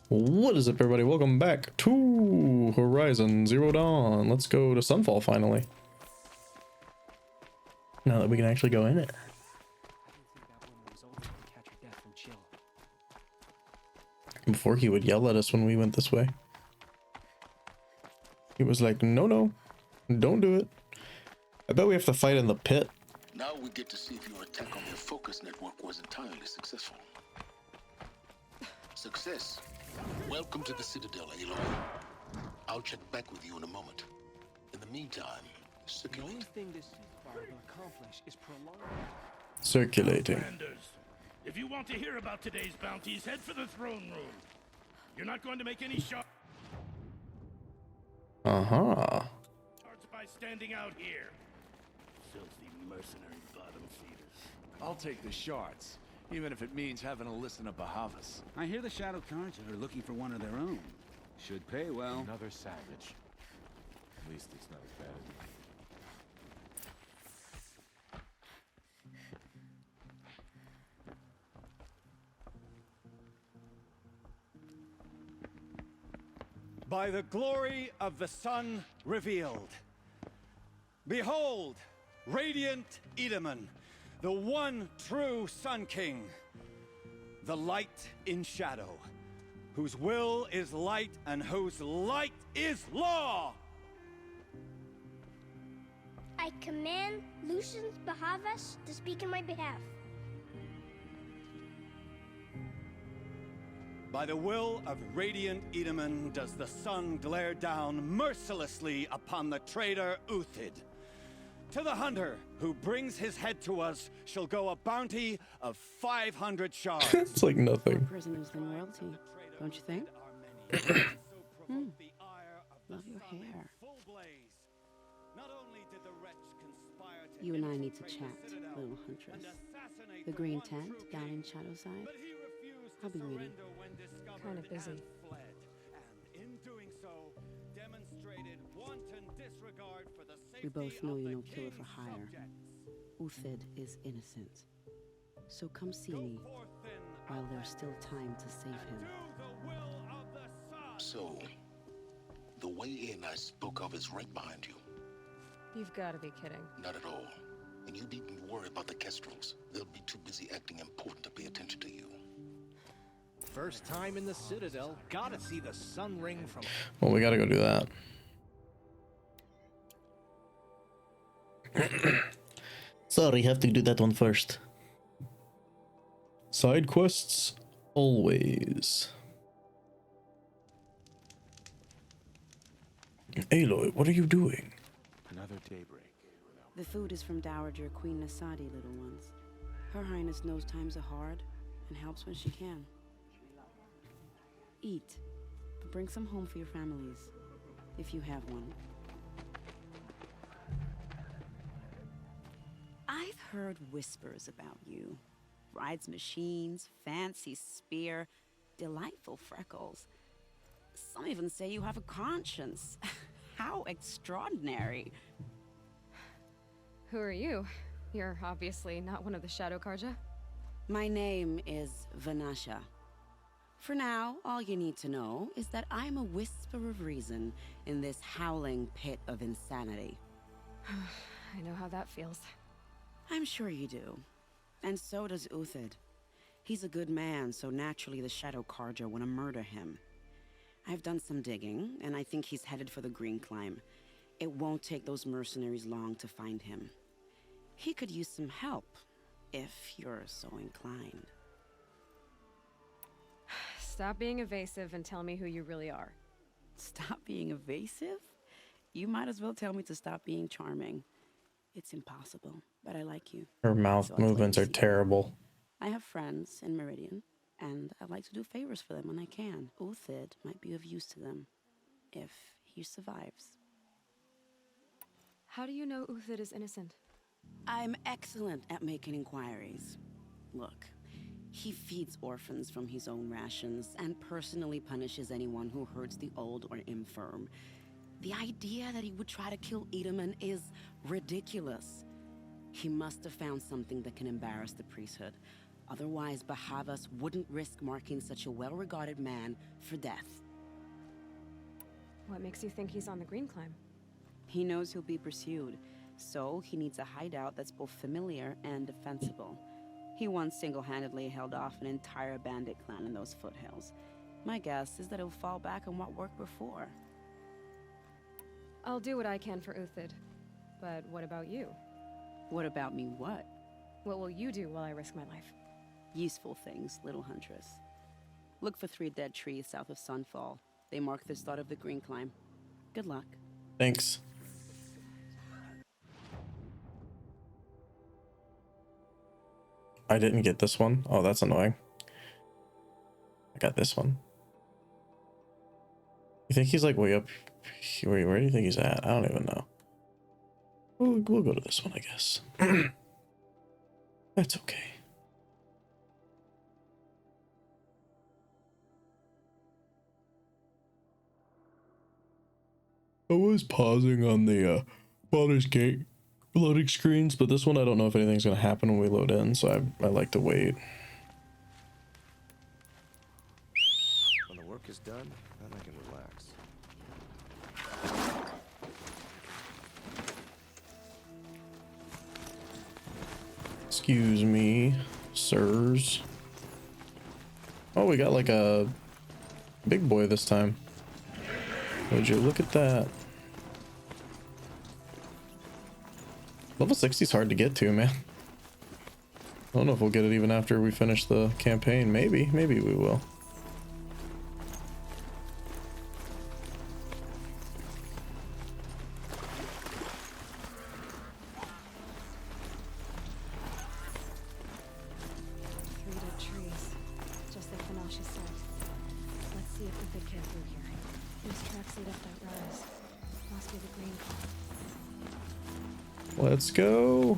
What is up, everybody? Welcome back to Horizon Zero Dawn. Let's go to Sunfall finally. Now that we can actually go in it. Before he would yell at us when we went this way. He was like, no, don't do it. I bet we have to fight in the pit. Now we get to see if your attack on their focus network was entirely successful. Success. Welcome to the Citadel, Aloy. I'll check back with you in a moment. In the meantime, circulate. The only thing this fire will accomplish is prolong. Circulating. Commanders, if you want to hear about today's bounties, head for the throne room. You're not going to make any shots by standing out here. Filthy mercenary bottom feeders. I'll take the shards, even if it means having to listen to Bahavas. I hear the Shadow Cards are looking for one of their own. Should pay well. Another savage. At least it's not as bad as me. By the glory of the sun revealed. Behold, radiant Edaman, the one true Sun King, the light in shadow, whose will is light and whose light is law. I command Lucian Bahavas to speak in my behalf. By the will of radiant Edaman does the sun glare down mercilessly upon the traitor Uthid. To the hunter who brings his head to us shall go a bounty of 500 shards. It's like nothing. Prisoners than royalty, don't you think? Love your hair. You and I need to chat, little huntress. The green tent down in Shadowside. I'll be waiting. Kind of busy. We both know you're no killer for hire. Uthid is innocent. So come see me while there's still time to save him. So, the way in I spoke of is right behind you. You've got to be kidding. Not at all. And you needn't worry about the Kestrels. They'll be too busy acting important to pay attention to you. First time in the Citadel, gotta see the sun ring from... Well, we gotta go do that. Sorry, have to do that one first. Side quests, always. Aloy, what are you doing? Another daybreak. The food is from Dowager Queen Nasadi, little ones. Her Highness knows times are hard and helps when she can. Eat, but bring some home for your families, if you have one. I've heard whispers about you. Rides machines, fancy spear, delightful freckles. Some even say you have a conscience. How extraordinary. Who are you? You're obviously not one of the Shadow Karja. My name is Vanasha. For now, all you need to know is that I'm a whisper of reason in this howling pit of insanity. I know how that feels. I'm sure you do. And so does Uthid. He's a good man, so naturally the Shadow Karja want to murder him. I've done some digging, and I think he's headed for the Green Climb. It won't take those mercenaries long to find him. He could use some help, if you're so inclined. Stop being evasive and tell me who you really are. Stop being evasive? You might as well tell me to stop being charming. It's impossible, but I like you. Her mouth movements are terrible. I have friends in Meridian, and I like to do favors for them when I can. Uthid might be of use to them, if he survives. How do you know Uthid is innocent? I'm excellent at making inquiries. Look, he feeds orphans from his own rations and personally punishes anyone who hurts the old or infirm. The idea that he would try to kill Edaman is ridiculous. He must have found something that can embarrass the priesthood. Otherwise, Bahavas wouldn't risk marking such a well-regarded man for death. What makes you think he's on the green climb? He knows he'll be pursued, so he needs a hideout that's both familiar and defensible. He once single-handedly held off an entire bandit clan in those foothills. My guess is that he'll fall back on what worked before. I'll do what I can for Uthid. But what about you? What about me what? What will you do while I risk my life? Useful things, little huntress. Look for 3 dead trees south of Sunfall. They mark the start of the green climb. Good luck. Thanks. I didn't get this one. Oh, that's annoying. I got this one. You think he's like way up? Where do you think he's at? I don't even know. We'll go to this one, I guess. That's okay. I was pausing on the Baldur's Gate loading screens, but this one I don't know if anything's gonna happen when we load in, so I like to wait. When the work is done, then I can relax. Excuse me, sirs. Oh, we got like a big boy this time. Would you look at that? Level 60 is hard to get to, man. I don't know if we'll get it even after we finish the campaign. Maybe we will. Let's go.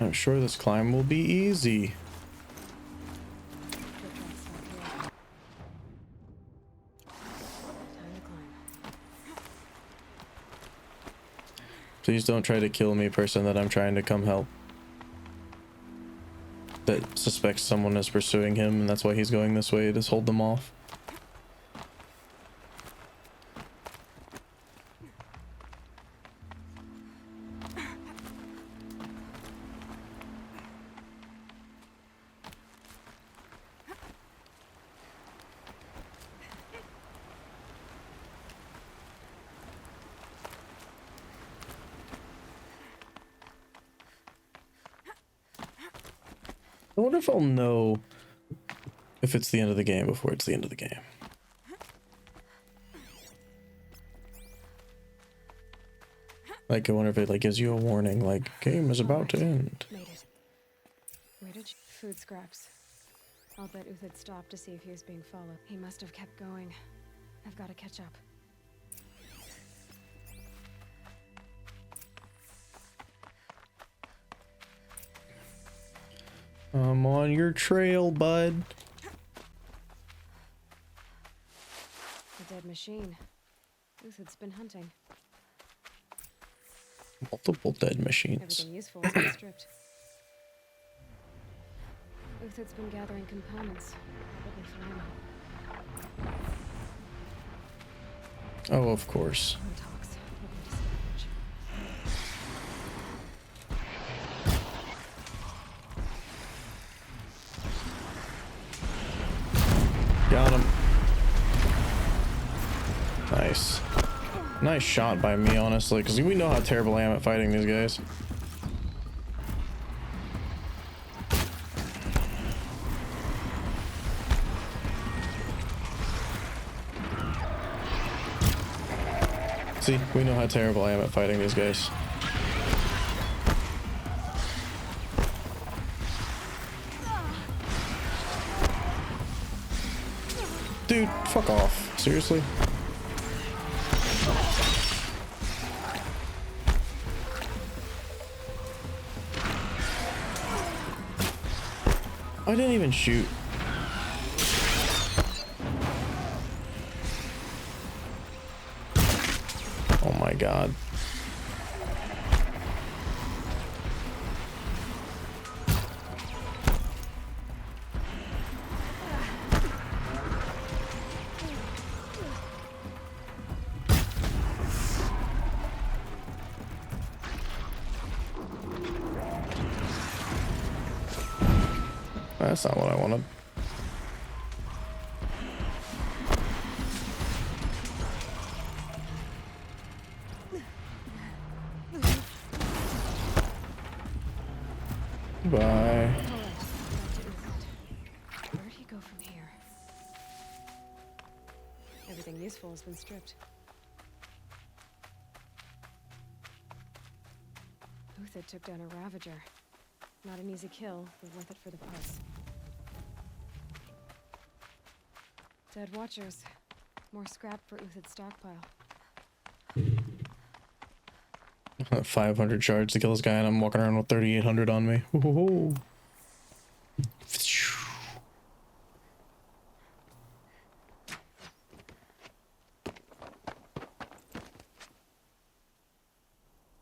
I'm sure this climb will be easy. Please don't try to kill me, person that I'm trying to come help. That suspects someone is pursuing him, and that's why he's going this way, to hold them off. I wonder if I'll know if it's the end of the game before it's the end of the game. Like, I wonder if it like gives you a warning, like, game is about to end. Made it. Where did you... Food scraps. I'll bet Uthid stopped to see if he was being followed. He must have kept going. I've got to catch up. I'm on your trail, bud. A dead machine. Uthid's been hunting. Multiple dead machines. Everything useful has been stripped. Uthid's been gathering components. Probably for ammo. Oh, of course. Got him. Nice. Nice shot by me, honestly, because we know how terrible I am at fighting these guys. See, we know how terrible I am at fighting these guys. Dude, fuck off. Seriously? I didn't even shoot. Oh my god. That's not what I wanted. Bye. Where'd he go from here? Everything useful has been stripped. Uthid took down a Ravager. Not an easy kill, but worth it for the price. Dead Watchers. More scrap for Uthid's stockpile. 500 shards to kill this guy, and I'm walking around with 3,800 on me. Ooh.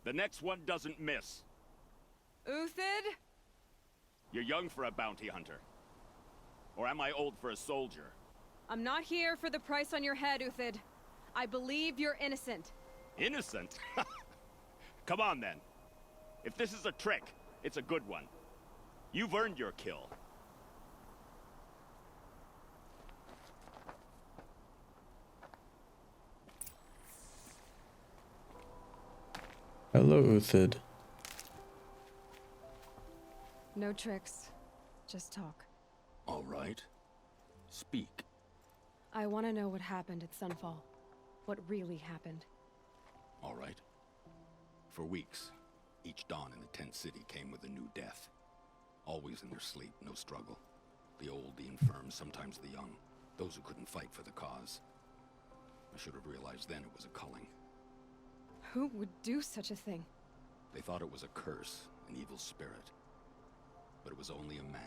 The next one doesn't miss. Uthid? You're young for a bounty hunter. Or am I old for a soldier? I'm not here for the price on your head, Uthid. I believe you're innocent. Innocent? Come on, then. If this is a trick, it's a good one. You've earned your kill. Hello, Uthid. No tricks. Just talk. All right. Speak. I want to know what happened at Sunfall. What really happened. All right. For weeks, each dawn in the tent city came with a new death. Always in their sleep, no struggle. The old, the infirm, sometimes the young. Those who couldn't fight for the cause. I should have realized then it was a culling. Who would do such a thing? They thought it was a curse, an evil spirit. But it was only a man.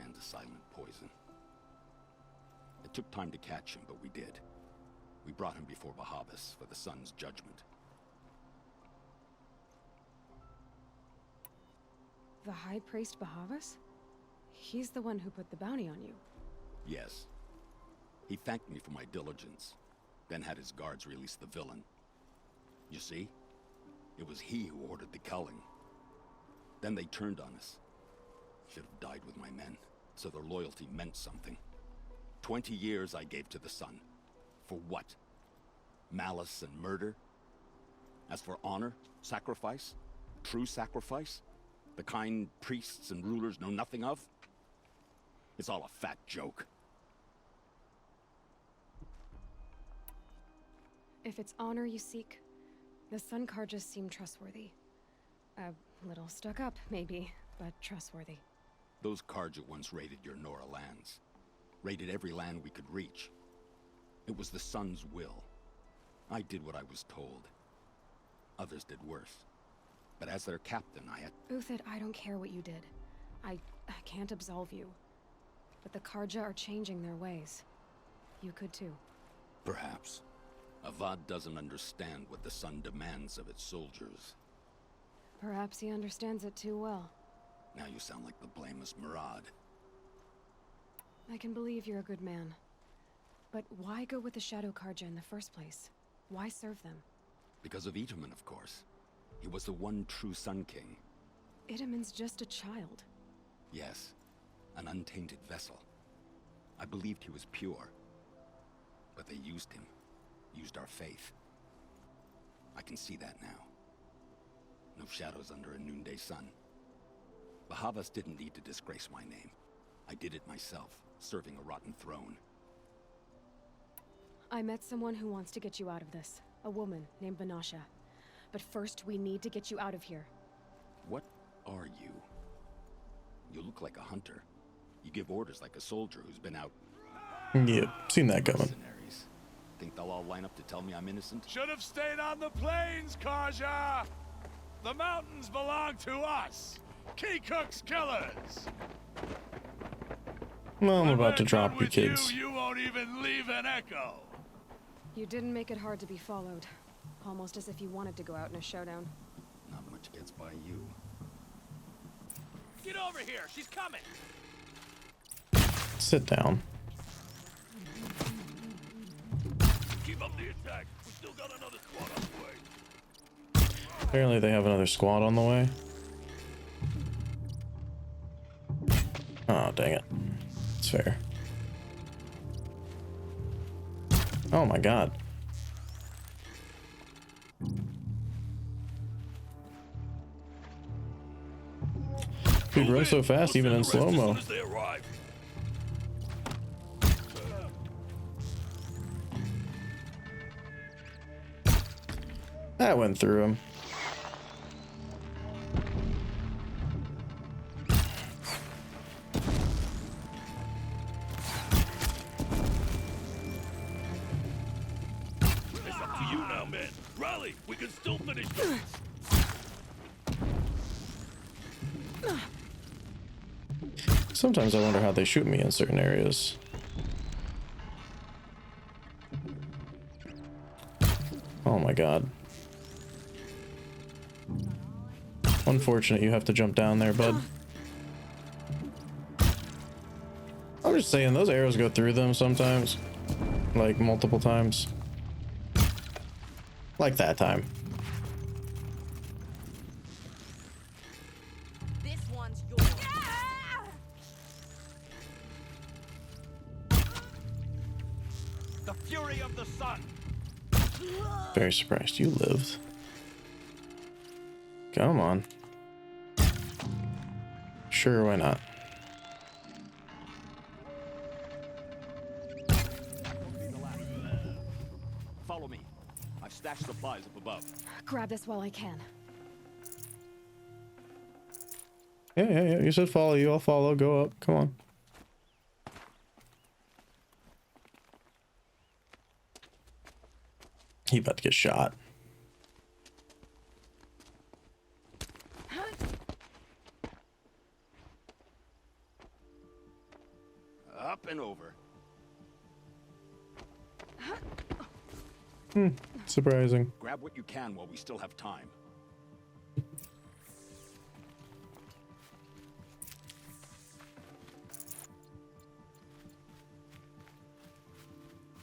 And a silent poison. It took time to catch him, but we did. We brought him before Bahavas for the sun's judgment. The High Priest Bahavas? He's the one who put the bounty on you. Yes. He thanked me for my diligence, then had his guards release the villain. You see? It was he who ordered the culling. Then they turned on us. Should have died with my men, so their loyalty meant something. 20 years I gave to the sun. For what? Malice and murder? As for honor, sacrifice, true sacrifice, the kind priests and rulers know nothing of? It's all a fat joke. If it's honor you seek, the Sun Karjas seem trustworthy. A little stuck up, maybe, but trustworthy. Those Karja once raided your Nora lands. Raided every land we could reach. It was the Sun's will. I did what I was told. Others did worse. But as their captain, I had... Uthid, I don't care what you did. I can't absolve you. But the Karja are changing their ways. You could too. Perhaps. Avad doesn't understand what the Sun demands of its soldiers. Perhaps he understands it too well. Now you sound like the blameless Murad. I can believe you're a good man. But why go with the Shadow Karja in the first place? Why serve them? Because of Itaman, of course. He was the one true Sun King. Itaman's just a child. Yes, an untainted vessel. I believed he was pure. But they used him. Used our faith. I can see that now. No shadows under a noonday sun. Bahavas didn't need to disgrace my name. I did it myself, serving a rotten throne. I met someone who wants to get you out of this. A woman named Vanasha. But first, we need to get you out of here. What are you? You look like a hunter. You give orders like a soldier who's been out... Yep, seen that coming. Mercenaries. Think they'll all line up to tell me I'm innocent? Should have stayed on the plains, Karja! The mountains belong to us! Keycook's killers! Well, I'm When about to we're drop done you with kids. You won't even leave an echo! You didn't make it hard to be followed. Almost as if you wanted to go out in a showdown. Not much gets by you. Get over here! She's coming! Sit down. Keep up the attack. We still got another squad on the way. Apparently they have another squad on the way. Oh, dang it. It's fair. Oh my god. Dude, run so fast even in slow-mo. That went through him. It's up to you now, man. Rally, we can still finish this. Sometimes I wonder how they shoot me in certain areas. Oh my god. Unfortunate you have to jump down there, bud. I'm just saying, those arrows go through them sometimes. Like, multiple times. Like that time. This one's yours. The fury of the sun. Very surprised you lived. Come on. Sure, why not? Follow me. I've stashed supplies up above. Grab this while I can. Yeah. You said follow you. I'll follow. Go up. Come on. He about to get shot. Up and over. Surprising. Grab what you can while we still have time.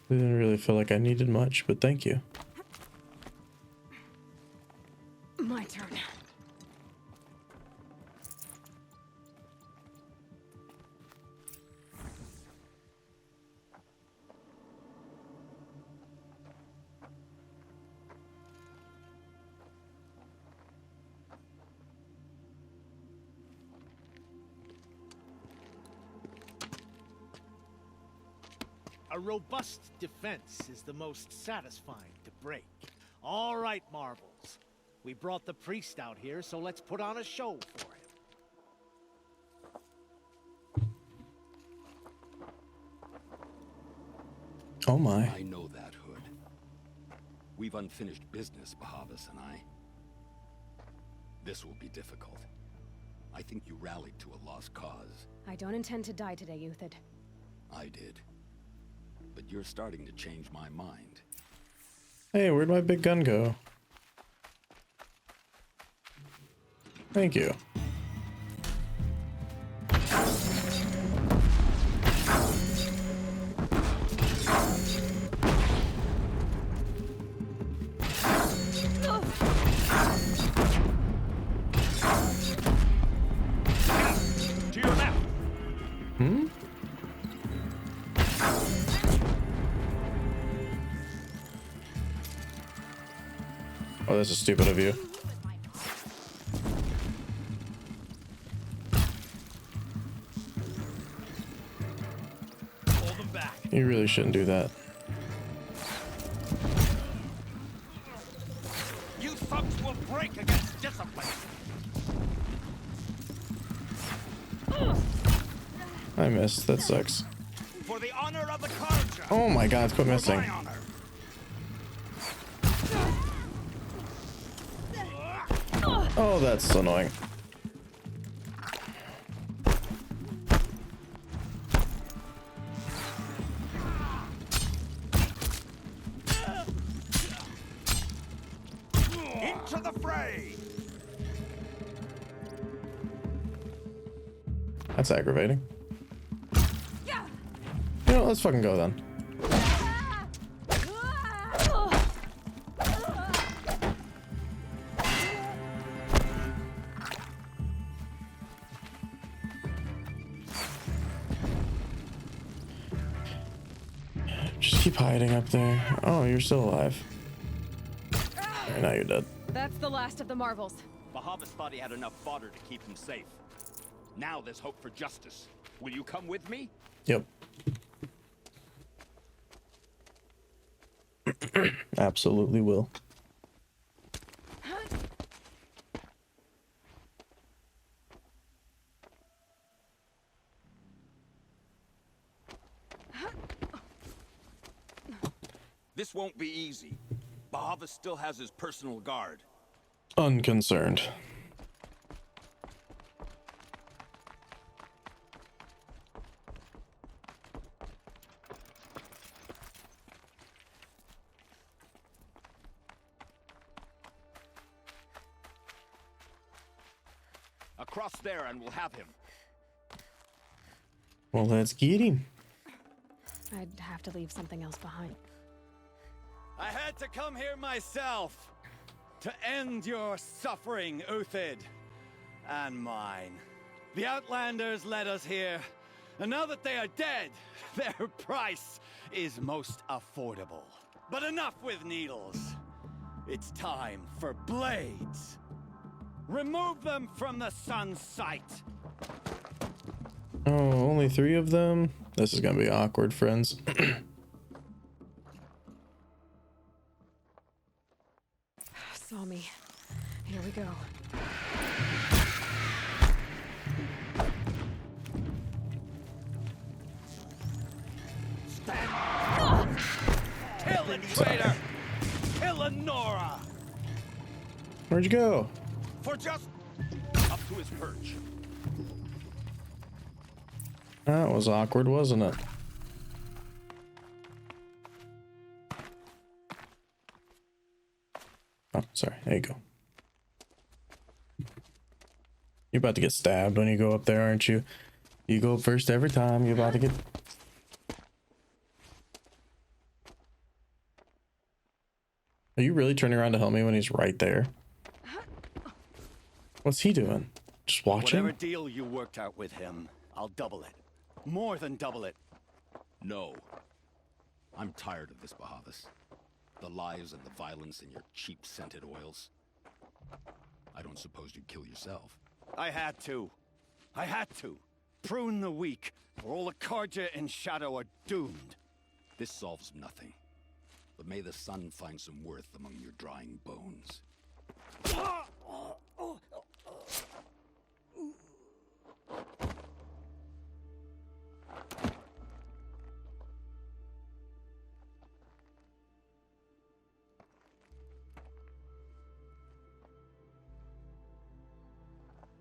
Didn't really feel like I needed much, but thank you. My turn. A robust defense is the most satisfying to break. All right, Marvels. We brought the priest out here, so let's put on a show for him. Oh my. I know that, Hood. We've unfinished business, Bahavas and I. This will be difficult. I think you rallied to a lost cause. I don't intend to die today, Uthid. I did. But you're starting to change my mind. Hey, where'd my big gun go? Thank you. To your left. Oh, this is stupid of you. Hold them back. You really shouldn't do that. You thugs will break against discipline. I missed. That sucks. For the honor of the Carja. Oh my god, quit missing. My honor. Oh, that's annoying. Into the fray. That's aggravating. You know, let's fucking go then. Just keep hiding up there. Oh, you're still alive. Right, now you're dead. That's the last of the marvels. Bahavas thought he had enough fodder to keep him safe. Now there's hope for justice. Will you come with me? Yep. Absolutely will. This won't be easy. Bahavas still has his personal guard. Unconcerned. Across there and we'll have him. Well, let's get him. I'd have to leave something else behind. I had to come here myself to end your suffering, Uthid, and mine. The Outlanders led us here, and now that they are dead, their price is most affordable. But enough with needles. It's time for blades. Remove them from the sun's sight. Oh, only 3 of them? This is gonna be awkward, friends. Saw me. Here we go. Stand. Kill it, traitor! Kill Nora! Where'd you go? For just up to his perch. That was awkward, wasn't it? Oh, sorry. There you go. You're about to get stabbed when you go up there, aren't you? You go up first every time. You're about to get... Are you really turning around to help me when he's right there? What's he doing? Just watching? Whatever deal you worked out with him, I'll double it. More than double it. No. I'm tired of this, Bahavas. The lies and the violence and your cheap scented oils. I don't suppose you'd kill yourself. I had to. I had to. Prune the weak, or all the Karja in Shadow are doomed. This solves nothing. But may the sun find some worth among your drying bones.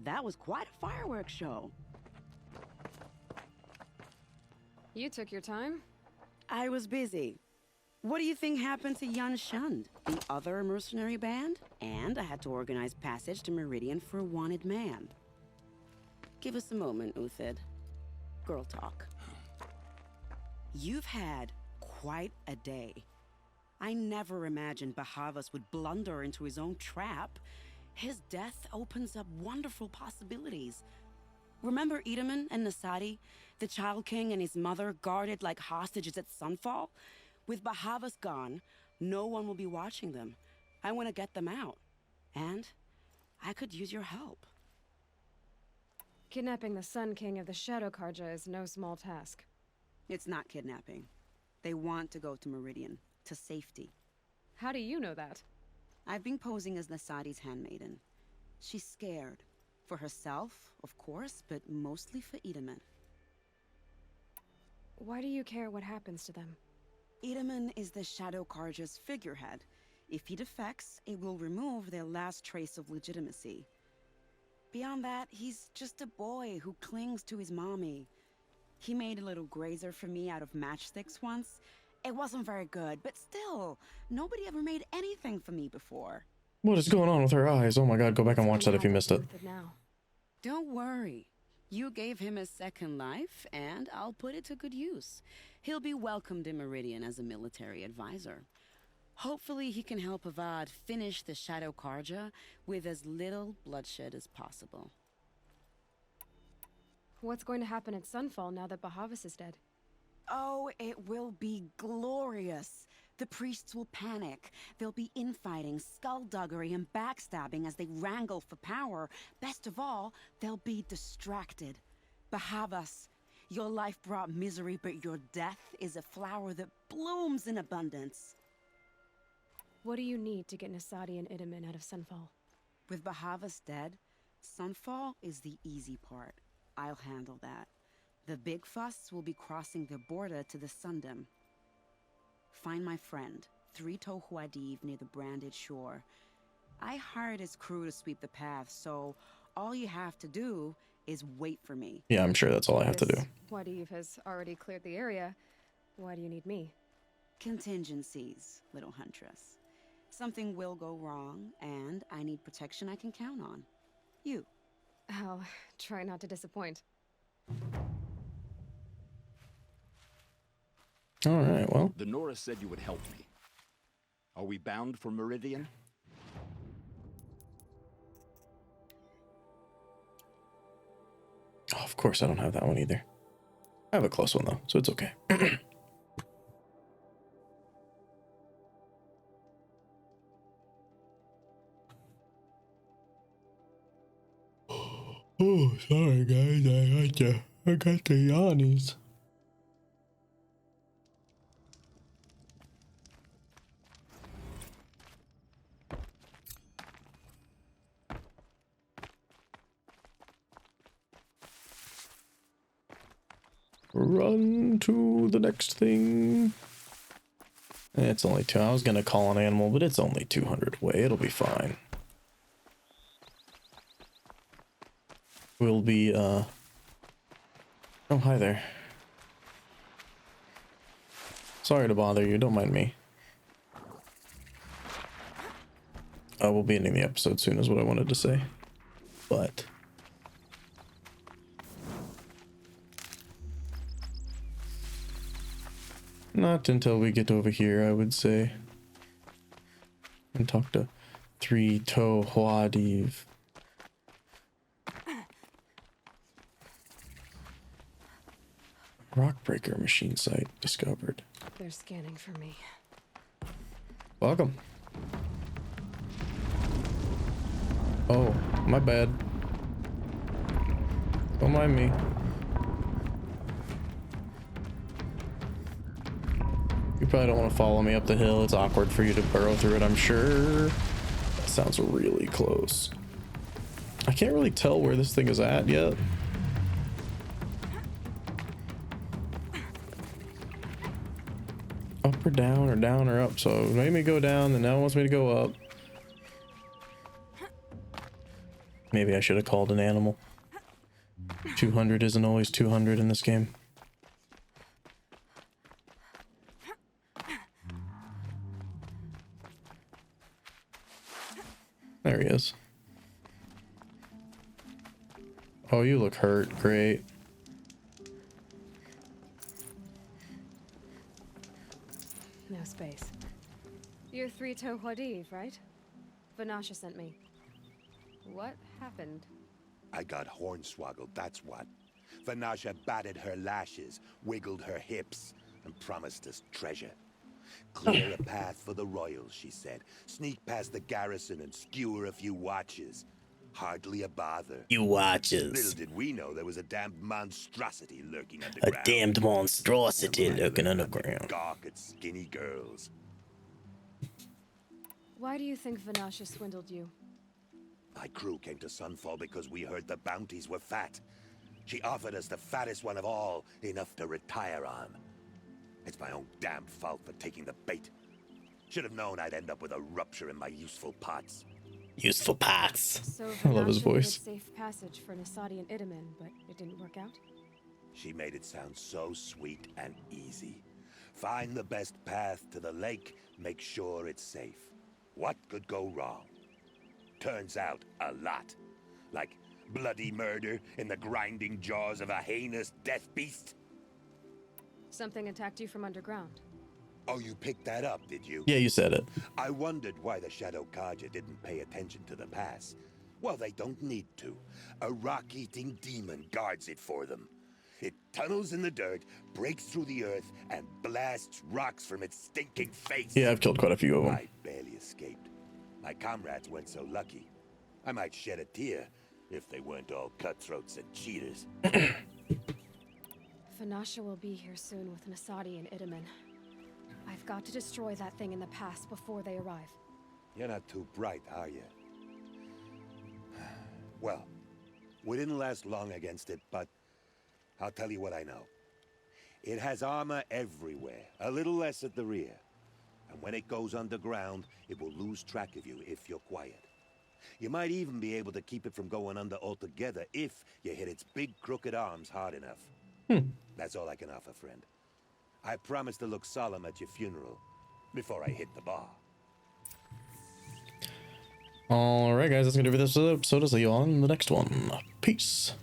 That was quite a fireworks show. You took your time? I was busy. What do you think happened to Yan Shund, the other mercenary band? And I had to organize passage to Meridian for a wanted man. Give us a moment, Uthid. Girl talk. You've had quite a day. I never imagined Bahavas would blunder into his own trap. His death opens up wonderful possibilities. Remember Edaman and Nasadi, the Child King and his mother guarded like hostages at Sunfall? With Bahavas gone, no one will be watching them. I want to get them out. And I could use your help. Kidnapping the Sun King of the Shadow Karja is no small task. It's not kidnapping. They want to go to Meridian, to safety. How do you know that? I've been posing as Nasadi's handmaiden. She's scared. For herself, of course, but mostly for Edaman. Why do you care what happens to them? Edaman is the Shadow Karja's figurehead. If he defects, it will remove their last trace of legitimacy. Beyond that, he's just a boy who clings to his mommy. He made a little grazer for me out of matchsticks once. It wasn't very good, but still, nobody ever made anything for me before. What is going on with her eyes? Oh my god, go back and watch that if you missed it. Don't worry. You gave him a second life, and I'll put it to good use. He'll be welcomed in Meridian as a military advisor. Hopefully he can help Avad finish the Shadow Karja with as little bloodshed as possible. What's going to happen at Sunfall now that Bahavas is dead? Oh, it will be glorious. The priests will panic. There'll be infighting, skullduggery, and backstabbing as they wrangle for power. Best of all, they'll be distracted. Bahavas, your life brought misery, but your death is a flower that blooms in abundance. What do you need to get Nasadi and Itamen out of Sunfall? With Bahavas dead, Sunfall is the easy part. I'll handle that. The big fuss will be crossing the border to the Sundom. Find my friend, 3-Toe Huadiv, near the branded shore. I hired his crew to sweep the path, so all you have to do is wait for me. Yeah, I'm sure that's all I have to do. Huadiv has already cleared the area. Why do you need me? Contingencies, little huntress. Something will go wrong, and I need protection I can count on. You. I'll try not to disappoint. All right, well. The Nora said you would help me. Are we bound for Meridian? Oh, of course I don't have that one either. I have a close one though, so it's okay. Oh, sorry guys, I got the yawnies. Run to the next thing. It's only 2. I was gonna call an animal, but it's only 200 away. It'll be fine. We'll be, oh, hi there. Sorry to bother you. Don't mind me. We'll be ending the episode soon is what I wanted to say. But... not until we get over here, I would say. And talk to 3-Toe Huadiv. Rockbreaker machine site discovered. They're scanning for me. Welcome. Oh, my bad. Don't mind me. You probably don't want to follow me up the hill. It's awkward for you to burrow through it, I'm sure. That sounds really close. I can't really tell where this thing is at yet. Up or down or up. So it made me go down and now it wants me to go up. Maybe I should have called an animal. 200 isn't always 200 in this game. There he is. Oh, you look hurt. Great. No space. You're 3-Toe Huadiv, right? Vanasha sent me. What happened? I got hornswoggled, that's what. Vanasha batted her lashes, wiggled her hips, and promised us treasure. Clear a path for the royals, she said. Sneak past the garrison and skewer a few watches. Hardly a bother. You watches. Little did we know there was a damned monstrosity lurking underground. A damned monstrosity lurking underground. Gawk at skinny girls. Why do you think Vanasha swindled you? My crew came to Sunfall because we heard the bounties were fat. She offered us the fattest one of all, enough to retire on. It's my own damn fault for taking the bait. Should have known I'd end up with a rupture in my useful parts. Useful parts. So I love his voice. Safe passage for Nasadi and Itamen, but it didn't work out? She made it sound so sweet and easy. Find the best path to the lake, make sure it's safe. What could go wrong? Turns out, a lot. Like bloody murder in the grinding jaws of a heinous death beast. Something attacked you from underground. Oh, you picked that up, did you? Yeah, you said it. I wondered why the Shadow Karja didn't pay attention to the pass. Well, they don't need to. A rock-eating demon guards it for them. It tunnels in the dirt, breaks through the earth, and blasts rocks from its stinking face. Yeah, I've killed quite a few of them. I barely escaped. My comrades weren't so lucky. I might shed a tear if they weren't all cutthroats and cheaters. Fanasha will be here soon with Nasadi and Itamen. I've got to destroy that thing in the pass before they arrive. You're not too bright, are you? Well, we didn't last long against it, but I'll tell you what I know. It has armor everywhere, a little less at the rear. And when it goes underground, it will lose track of you if you're quiet. You might even be able to keep it from going under altogether if you hit its big crooked arms hard enough. That's all I can offer, friend. I promise to look solemn at your funeral before I hit the bar. Alright guys, that's gonna do for this episode. I'll see you all in the next one. Peace.